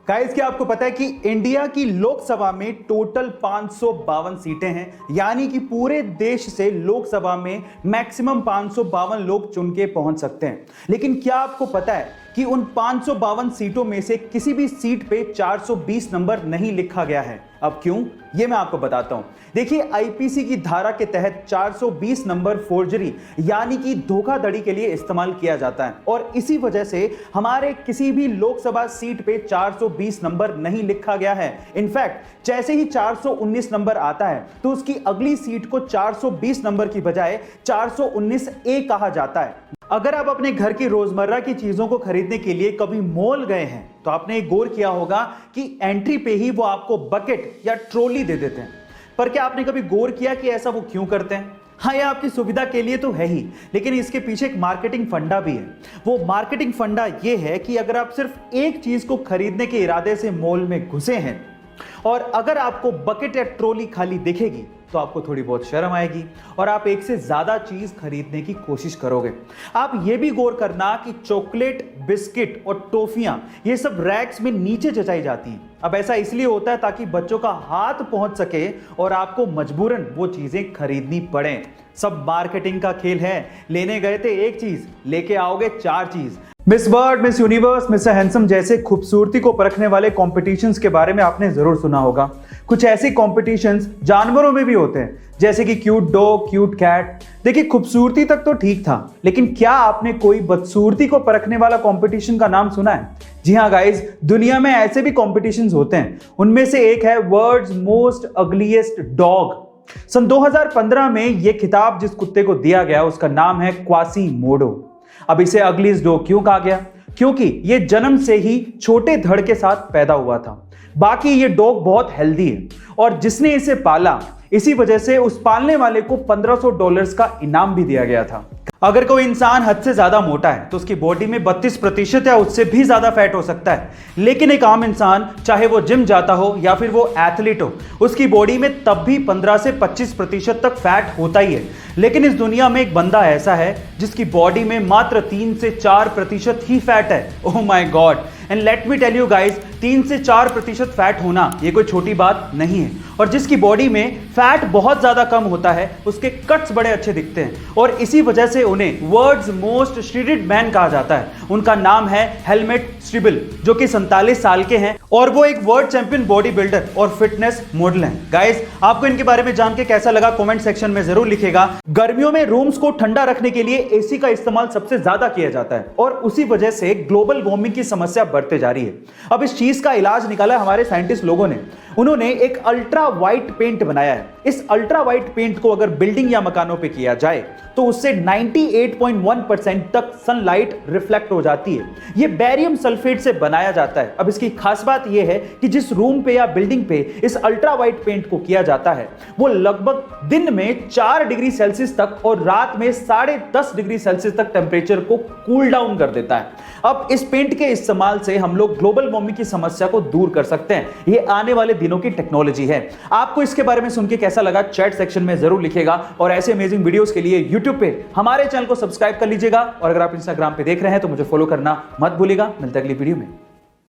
Guys, क्या आपको पता है कि इंडिया की लोकसभा में टोटल 552 सीटें हैं, यानी कि पूरे देश से लोकसभा में मैक्सिमम 552 लोग चुन के पहुंच सकते हैं। लेकिन क्या आपको पता है कि उन 552 सीटों में से किसी भी सीट पे 420 नंबर नहीं लिखा गया है? अब क्यों, ये मैं आपको बताता हूं। देखिए, आईपीसी की धारा के तहत 420 नंबर फोर्जरी यानी कि धोखाधड़ी के लिए इस्तेमाल किया जाता है और इसी वजह से हमारे किसी भी लोकसभा सीट पे 420 नंबर नहीं लिखा गया है। इनफैक्ट जैसे ही 419 नंबर आता है तो उसकी अगली सीट को 420 नंबर की बजाय 419 ए कहा जाता है। अगर आप अपने घर की रोजमर्रा की चीजों को खरीदने के लिए कभी मॉल गए हैं तो आपने एक गौर किया होगा कि एंट्री पे ही वो आपको बकेट या ट्रॉली दे देते हैं। पर क्या आपने कभी गौर किया कि ऐसा वो क्यों करते हैं? हाँ, ये आपकी सुविधा के लिए तो है ही, लेकिन इसके पीछे एक मार्केटिंग फंडा भी है। वो मार्केटिंग फंडा ये है कि अगर आप सिर्फ एक चीज को खरीदने के इरादे से मॉल में घुसे हैं और अगर आपको बकेट या ट्रॉली खाली दिखेगी तो आपको थोड़ी बहुत शर्म आएगी और आप एक से ज्यादा चीज खरीदने की कोशिश करोगे। आप ये भी गौर करना कि चॉकलेट, बिस्किट और टॉफियां ये सब रैक्स में नीचे जचाई जाती हैं। अब ऐसा इसलिए होता है ताकि बच्चों का हाथ पहुंच सके और आपको मजबूरन वो चीजें खरीदनी पड़े। सब मार्केटिंग का खेल है। लेने गए थे एक चीज, लेके आओगे 4 चीज। Miss world, miss universe, mister handsome जैसे खूबसूरती को परखने वाले कॉम्पिटिशन्स के बारे में आपने जरूर सुना होगा। कुछ ऐसे कॉम्पिटिशन्स जानवरों में भी होते हैं, जैसे कि क्यूट डॉग, क्यूट कैट। देखिए, खूबसूरती तक तो ठीक था, लेकिन क्या आपने कोई बदसूरती को परखने वाला कॉम्पिटिशन का नाम सुना है? जी हाँ गाइज, दुनिया में ऐसे भी कॉम्पिटिशन्स होते हैं। उनमें से एक है वर्ल्ड्स मोस्ट अगलीस्ट डॉग। सन 2015 में यह खिताब जिस कुत्ते को दिया गया उसका नाम है क्वासीमोडो। अब इसे अगलीस्ट डॉग क्यों कहा गया? क्योंकि यह जन्म से ही छोटे धड़ के साथ पैदा हुआ था। बाकी ये डॉग बहुत हेल्दी है और जिसने इसे पाला, इसी वजह से उस पालने वाले को $1500 का इनाम भी दिया गया था। अगर कोई इंसान हद से ज्यादा मोटा है तो उसकी बॉडी में 32% या उससे भी ज्यादा फैट हो सकता है। लेकिन एक आम इंसान, चाहे वो जिम जाता हो या फिर वो एथलीट हो, उसकी बॉडी में तब भी 15 से 25% तक फैट होता ही है। लेकिन इस दुनिया में एक बंदा ऐसा है जिसकी बॉडी में मात्र 3 से 4% ही फैट है। Oh my God! And let me tell you guys, 3 से 4% फैट होना ये कोई छोटी बात नहीं है। और जिसकी बॉडी में फैट बहुत ज्यादा कम होता है उसके कट्स बड़े अच्छे दिखते हैं और इसी वजह से उन्हें वर्ल्ड्स मोस्ट श्रीडेड मैन कहा जाता है। उनका नाम है हेलमेट स्टीबल, जो कि 47 साल के हैं और वो एक वर्ल्ड चैंपियन बॉडी बिल्डर और फिटनेस मॉडल हैं। गाइस, आपको इनके बारे में जान के कैसा लगा कमेंट सेक्शन में जरूर लिखिएगा। गर्मियों में रूम्स को ठंडा रखने के लिए एसी का इस्तेमाल सबसे ज्यादा किया जाता है और उसी वजह से ग्लोबल वार्मिंग की समस्या बढ़ते जा रही है। अब इस चीज का इलाज निकाला हमारे साइंटिस्ट लोगों ने। उन्होंने एक अल्ट्रा वाइट पेंट बनाया है। इस अल्ट्रा वाइट पेंट को अगर बिल्डिंग या मकानों पे किया जाए तो उससे 98.1% तक सनलाइट रिफ्लेक्ट हो जाती है। यह बेरियम सल्फेट से बनाया जाता है। अब इसकी खास बात यह है कि जिस रूम पे या बिल्डिंग पे इस अल्ट्रा वाइट पेंट को किया जाता है वो लगभग दिन में 4 डिग्री सेल्सियस तक और रात में 10.5 डिग्री सेल्सियस तक टेम्परेचर को कूल डाउन कर देता है। अब इस पेंट के इस्तेमाल से हम लोग ग्लोबल वार्मिंग की समस्या को दूर कर सकते हैं। यह आने वाले दिनों की टेक्नोलॉजी है। आपको इसके बारे में सुन के कैसा लगा चैट सेक्शन में जरूर लिखिएगा और ऐसे अमेजिंग वीडियोस के लिए यूट्यूब पे हमारे चैनल को सब्सक्राइब कर लीजिएगा और अगर आप इंस्टाग्राम पे देख रहे हैं तो मुझे फॉलो करना मत भूलिएगा। मिलते हैं अगली वीडियो में।